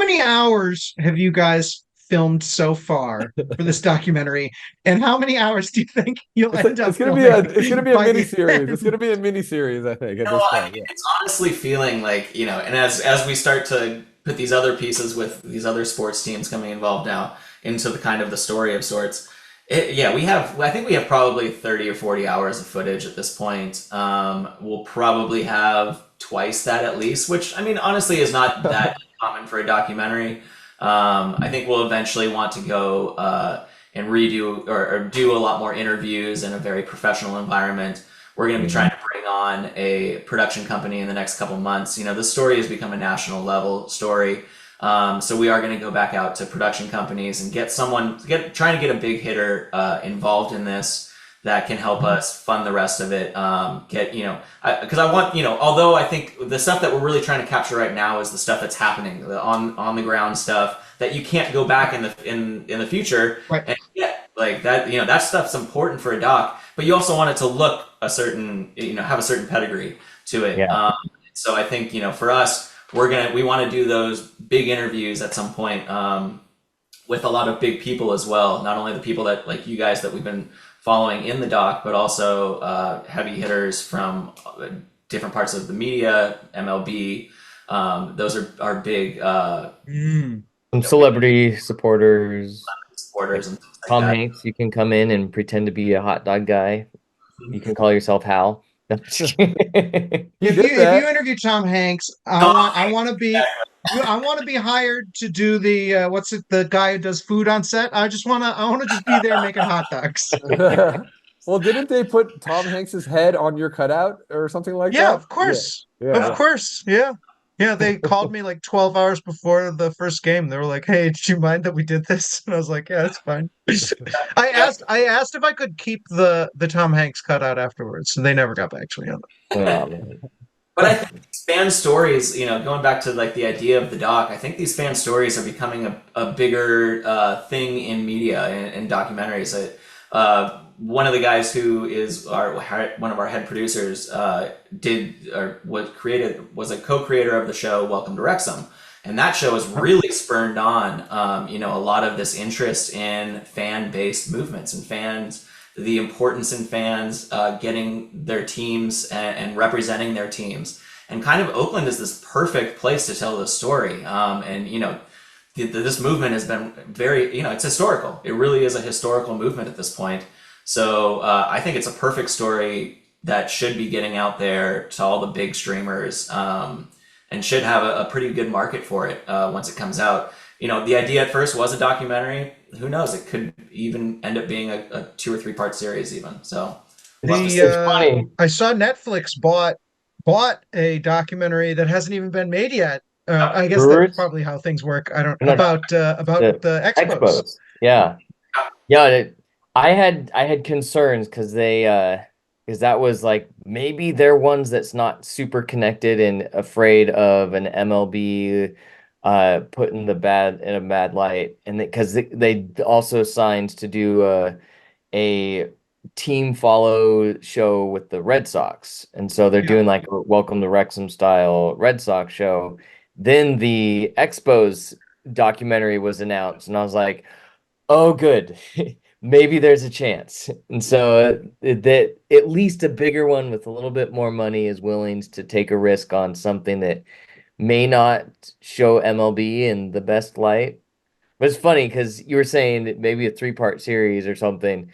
many hours have you guys filmed so far for this documentary? And how many hours do you think you'll end up filming It's gonna be a by mini the series. It's end? gonna be a mini series, I think, at No, this I point. mean, Yeah. it's honestly feeling like, and as we start to put these other pieces with these other sports teams coming involved now into the kind of the story of sorts, yeah, I think we have probably 30 or 40 hours of footage at this point. We'll probably have twice that at least, which, I mean, honestly is not that common for a documentary. I think we'll eventually want to go and redo or do a lot more interviews in a very professional environment. We're going to be trying to bring on a production company in the next couple months. This story has become a national level story. So we are going to go back out to production companies and trying to get a big hitter involved in this that can help us fund the rest of it. Because I want, although I think the stuff that we're really trying to capture right now is the stuff that's happening, the on the ground stuff that you can't go back in the future Right. and get like that. That stuff's important for a doc, but you also want it to look a certain, have a certain pedigree to it. Yeah. So I think, for us, we want to do those big interviews at some point with a lot of big people as well. Not only the people that like you guys that we've been following in the doc, but also heavy hitters from different parts of the media, MLB. Those are big Some celebrity supporters. supporters and things like Tom that. Hanks, you can come in and pretend to be a hot dog guy. You can call yourself Hal. He If you did if you that. interview Tom Hanks, I want to be hired to do the what's it, the guy who does food on set. I want to just be there making hot dogs. Well, didn't they put Tom Hanks's head on your cutout or something like Yeah, that? of Yeah. course. Of Yeah. course. Yeah. Yeah, they called me like 12 hours before the first game. They were like, "Hey, do you mind that we did this?" And I was like, "Yeah, it's fine." Yeah. I asked if I could keep the Tom Hanks cutout afterwards, and they never got back to me on Oh, man. But I think these fan stories, going back to like the idea of the doc, I think these fan stories are becoming a bigger thing in media and documentaries. One of the guys who is one of our head producers was a co-creator of the show Welcome to Wrexham, and that show has really spurned on a lot of this interest in fan-based movements and fans, the importance in fans getting their teams and representing their teams. And kind of Oakland is this perfect place to tell this story. This movement has been very, it's historical. It really is a historical movement at this point. So I think it's a perfect story that should be getting out there to all the big streamers and should have a pretty good market for it once it comes out. The idea at first was a documentary. Who knows? It could even end up being a 2 or 3 part series even. So we'll have to see. It's funny. I saw Netflix bought a documentary that hasn't even been made yet. I guess that's Brewers, probably how things work. I don't no, about the the Expos. Expos. Yeah. Yeah. I had concerns because because that was like maybe they're ones that's not super connected and afraid of an MLB putting the bad in a bad light, and because they also signed to do a team follow show with the Red Sox. And so they're Yeah. doing like a Welcome to Wrexham style Red Sox show. Then the Expos documentary was announced, and I was like, oh, good. Maybe there's a chance. And so that at least a bigger one with a little bit more money is willing to take a risk on something that may not show MLB in the best light. But it's funny because you were saying that maybe a 3-part series or something.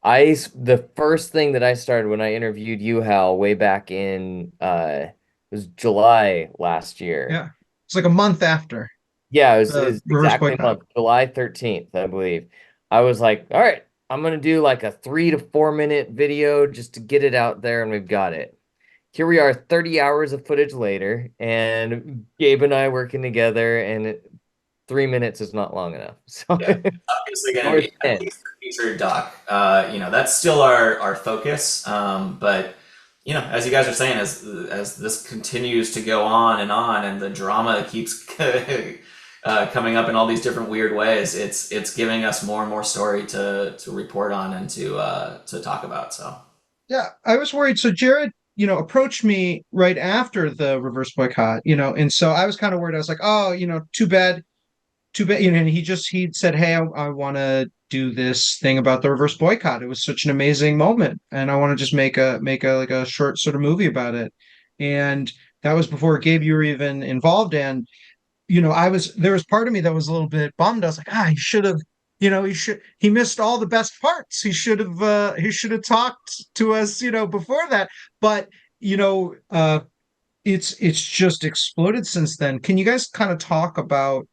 The first thing that I started when I interviewed you, Hal, way back in it was July last year. Yeah. It's like a month after Yeah, it the was reverse exactly a boycott. month, July 13th, I believe. I was like, all right, I'm gonna do like a 3 to 4 minute video just to get it out there, and we've got it. Here we are 30 hours of footage later, and Gabe and I working together, and 3 minutes is not long enough. So Yeah, obviously going to or be at 10. least a featured doc. That's still our focus. But as you guys are saying, as this continues to go on, and the drama keeps coming up in all these different weird ways, it's giving us more and more story to report on and to talk about. So Yeah, I was worried. So Jared, approached me right after the reverse boycott, and so I was kind of worried. I was like, oh, too bad. too bad. And he said, "Hey, I want to do this thing about the reverse boycott. It was such an amazing moment, and I want to just make a like a short sort of movie about it." And that was before Gabe, you were even involved. And there was part of me that was a little bit bummed. I was like, he should have, he missed all the best parts. He should have talked to us, before that. But you know, it's just exploded since then. Can you guys kind of talk about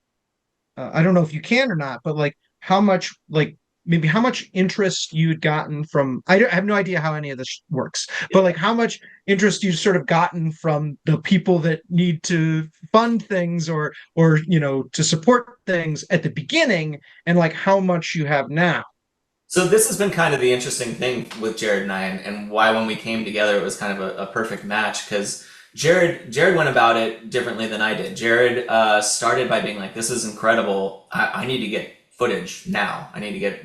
I don't know if you can or not, but like how much, like maybe how much interest you had gotten from, I have no idea how any of this works, but like how much interest you've sort of gotten from the people that need to fund things or to support things at the beginning, and like how much you have now. So this has been kind of the interesting thing with Jared and I, and why when we came together it was kind of a perfect match because Jared went about it differently than I did. Jared started by being like, "This is incredible. I need to get footage now. I need to get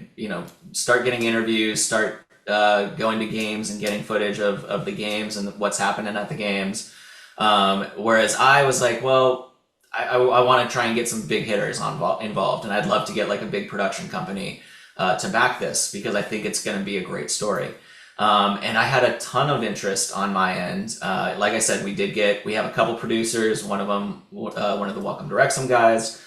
start getting interviews, start going to games and getting footage of the games and what's happening at the games." Whereas I was like, well, I want to try and get some big hitters involved, and I'd love to get like a big production company to back this because I think it's going to be a great story. And I had a ton of interest on my end. Like I said, we have a couple producers, one of them, one of the Welcome to Wrexham guys.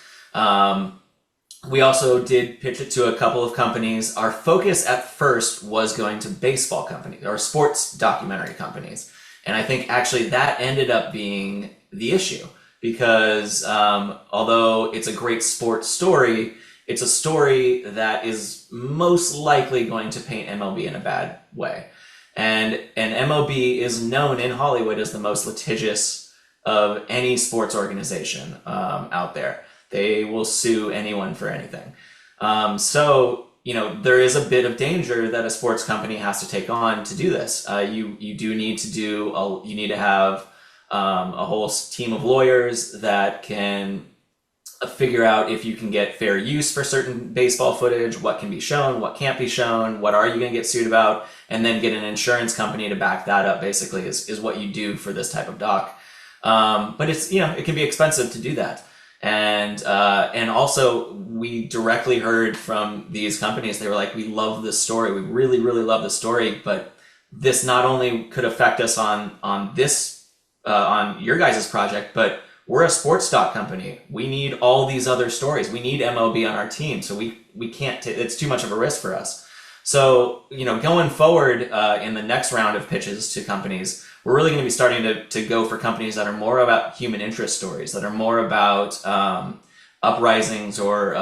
We also did pitch it to a couple of companies. Our focus at first was going to baseball companies or sports documentary companies. And I think actually that ended up being the issue because although it's a great sports story, it's a story that is most likely going to paint MLB in a bad way. And MLB is known in Hollywood as the most litigious of any sports organization out there. They will sue anyone for anything. So, there is a bit of danger that a sports company has to take on to do this. You do need to you need to have a whole team of lawyers that can figure out if you can get fair use for certain baseball footage, what can be shown, what can't be shown, what are you going to get sued about, and then get an insurance company to back that up, basically, is what you do for this type of doc. But it's, it can be expensive to do that. And also we directly heard from these companies, they were like, we love this story. We really, really love the story, but this not only could affect us on this, on your guys' project, but we're a sports doc company. We need all these other stories. We need MLB on our team. So we can't, it's too much of a risk for us. So, going forward in the next round of pitches to companies, we're really going to be starting to go for companies that are more about human interest stories, that are more about uprisings or,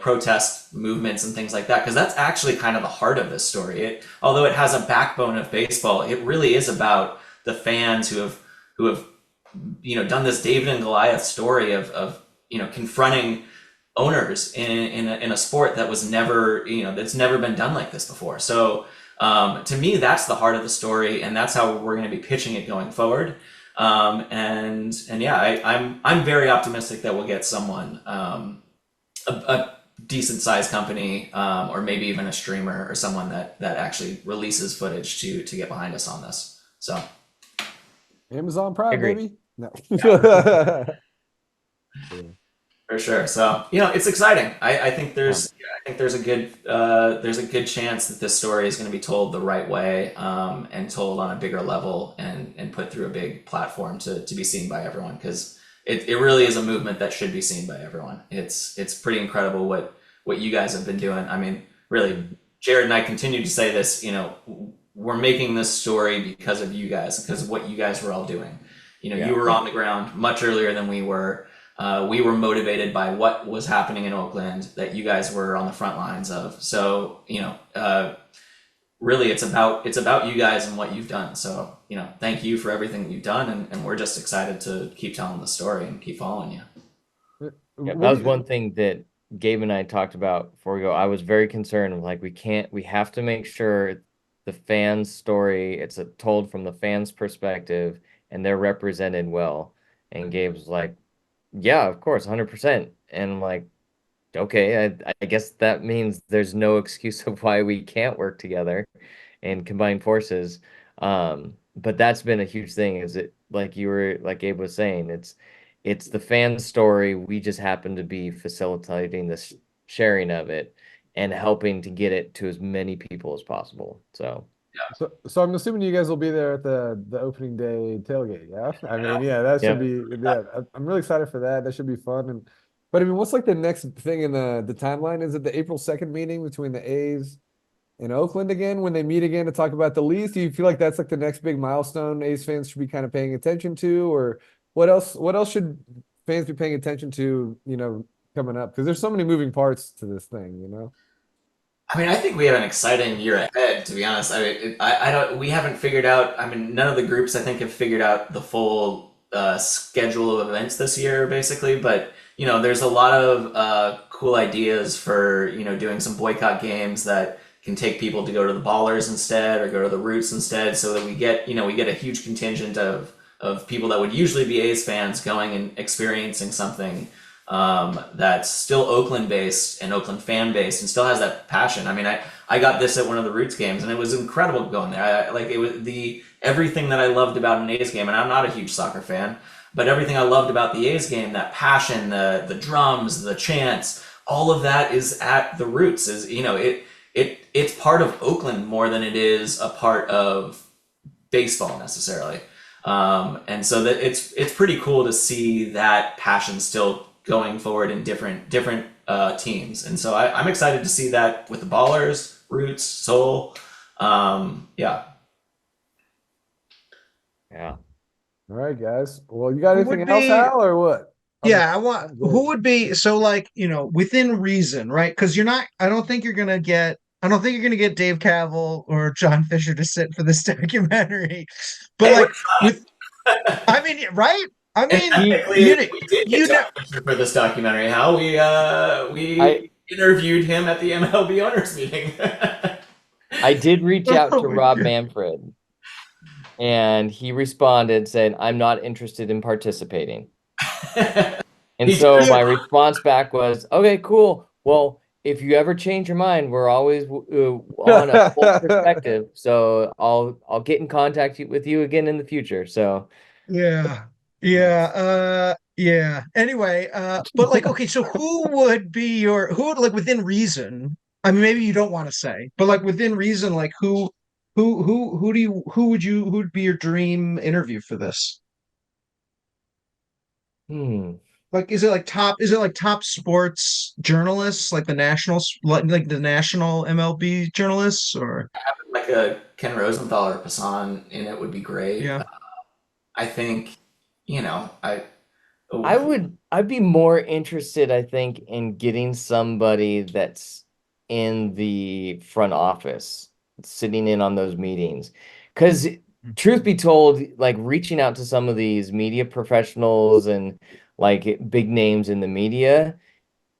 protest movements and things like that. Because that's actually kind of the heart of this story. Although it has a backbone of baseball, it really is about the fans who have done this David and Goliath story of confronting owners in a sport that was never, that's never been done like this before. So to me, that's the heart of the story, and that's how we're going to be pitching it going forward. And yeah, I'm very optimistic that we'll get someone, a decent sized company, or maybe even a streamer or someone that actually releases footage to get behind us on this. So. Amazon Prime, Agree. baby. No. For sure. So, it's exciting. I think there's a good chance that this story is going to be told the right way, and told on a bigger level and put through a big platform to be seen by everyone, because it really is a movement that should be seen by everyone. It's pretty incredible what you guys have been doing. I mean, really, Jared and I continue to say this, we're making this story because of you guys, because of what you guys were all doing. You were on the ground much earlier than we were. We were motivated by what was happening in Oakland that you guys were on the front lines of. So, really it's about you guys and what you've done. So, thank you for everything that you've done. And we're just excited to keep telling the story and keep following you. Yeah, that was one thing that Gabe and I talked about before we go. I was very concerned, like, we have to make sure the fans' story, it's told from the fans' perspective and they're represented well. And Gabe's like, yeah, of course, 100%. And I'm like, okay, I guess that means there's no excuse of why we can't work together and combine forces. But that's been a huge thing, is it, like Gabe was saying, It's the fan story. We just happen to be facilitating this sharing of it and helping to get it to as many people as possible. So So I'm assuming you guys will be there at the opening day tailgate, yeah? I mean, yeah, that should Yep. be yeah. I'm really excited for that. That should be fun. And but I mean, what's like the next thing in the timeline? Is it the April 2nd meeting between the A's and Oakland again when they meet again to talk about the lease? Do you feel like that's like the next big milestone A's fans should be kind of paying attention to, or what else should fans be paying attention to, coming up? Because there's so many moving parts to this thing, you know? I mean, I think we have an exciting year ahead, to be honest. I mean, I don't, we haven't figured out, I mean, none of the groups I think have figured out the full schedule of events this year, basically. But, there's a lot of cool ideas for, doing some boycott games that can take people to go to the Ballers instead or go to the Roots instead so that we get a huge contingent of people that would usually be A's fans going and experiencing something that's still Oakland based and Oakland fan based and still has that passion. I mean, I got this at one of the Roots games and it was incredible going there. Like it was everything that I loved about an A's game, and I'm not a huge soccer fan, but everything I loved about the A's game, that passion, the drums, the chants, all of that is at the Roots. It's part of Oakland more than it is a part of baseball necessarily. And so that it's pretty cool to see that passion still going forward in different teams. And so I'm excited to see that with the Ballers, Roots, Soul. Yeah. yeah. All right, guys. Well, you got Who anything would else, be Hal, or what? Yeah, I'm good. who would be so like, within reason, right? Because I don't think you're gonna get Dave Cavill or John Fisher to sit for this documentary. But Hey, like with I mean, right? I and mean, technically, we did you get know, John Fisher for this documentary. How we I interviewed him at the MLB owners meeting. I did reach out oh to my Rob God. Manfred, and he responded saying, "I'm not interested in participating." And He so just Yeah, my response back was, "Okay, cool. Well, if you ever change your mind, we're always on a full perspective. So I'll get in contact with you again in the future." So yeah, Nice. yeah. Anyway, but like, okay, so who would like within reason? I mean, maybe you don't want to say, but like within reason, like who would be your dream interview for this? hmm. Like, is it like top sports journalists, like like the national MLB journalists, or like a Ken Rosenthal or Passan in it would be great. yeah, I think, I oh, I'd be more interested, I think, in getting somebody that's in the front office, sitting in on those meetings. Because truth be told, like reaching out to some of these media professionals and like big names in the media,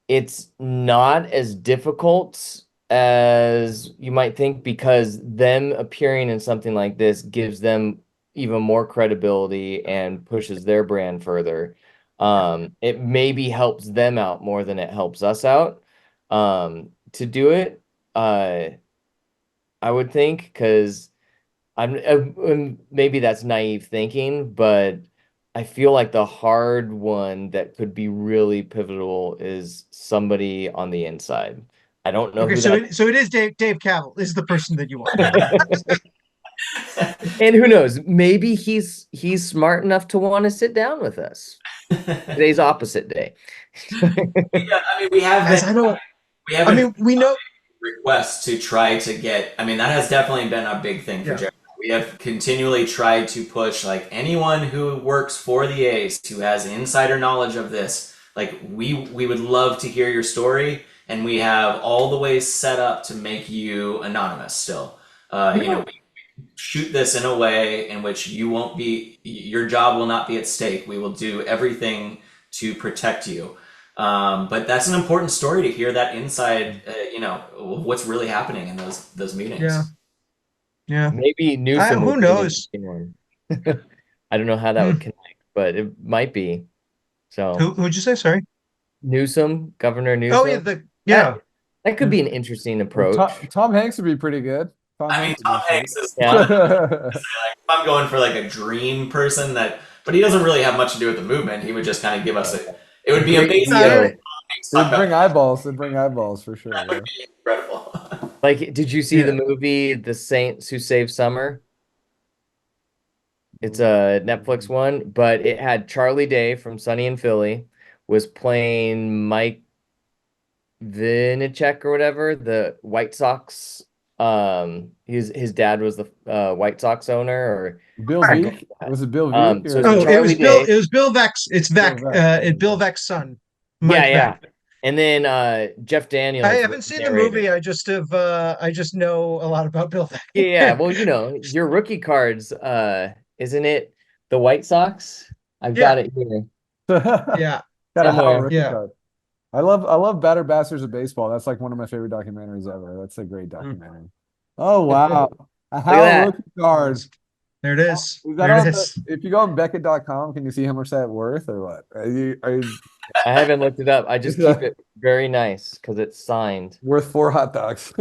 it's not as difficult as you might think because them appearing in something like this gives them even more credibility and pushes their brand further. It maybe helps them out more than it helps us out to do it. I would think because maybe that's naive thinking, but I feel like the hard one that could be really pivotal is somebody on the inside. I don't know okay, who that so it is Dave Cavill is the person that you want. and who knows, maybe he's smart enough to want to sit down with us. Today's opposite day. yeah, I mean, Guys, I we haven't mean, we know, requests to try to get. I mean, that has definitely been a big thing for yeah. Jerry. We have continually tried to push like anyone who works for the A's who has insider knowledge of this. Like we would love to hear your story, and we have all the ways set up to make you anonymous. Still, we shoot this in a way in which your job will not be at stake. We will do everything to protect you. But that's an important story to hear that inside, what's really happening in those Yeah, meetings. yeah. Maybe Newsom Who would be an knows? interesting one. I don't know how that would Hmm. connect, but it might be. So Who'd you say? Sorry. Newsom, Governor Oh yeah, Newsom, yeah. that that could be an interesting Well, approach. Tom Hanks would be pretty good. Tom I mean, Hanks would Tom be Hanks is one Yeah. of the, if I'm going for like a dream person that but he doesn't really have much to do with the movement. He would just kind of give us a. It would be Great amazing. Leo. It'd bring eyeballs. It'd bring eyeballs for sure. That Yeah. would be incredible. Like, did you see Yeah. the movie The Saints Who Saved Summer? It's a Netflix one, but it had Charlie Day from Sunny in Philly was playing Mike Vinacek or whatever, the White Sox. His dad was the White Sox owner, or Bill Veek? Was it Bill Veek? so or- it's Oh, it Charlie was Bill. Day. It was Bill Vex. It's Vec. Bill Vex. Bill Vec's son. Yeah, Mike yeah. Vec. And then Jeff Daniels I was haven't seen the narrator. movie. I just have. I just know a lot about Bill Vec. Yeah, well, you know, your rookie cards, isn't it the White Sox? I've got it here Yeah. Got a somewhere. Howard rookie Yeah. card. I love Batter Bastards of Baseball. That's like one of my favorite documentaries ever. That's a great documentary. Oh wow. A that. Howard rookie card. There it is. Is that There on it is. if you go on Beckett.com, can you see how much that worth or what? Are you I haven't looked it up. I just keep it very nice because it's signed. worth 4 hot dogs?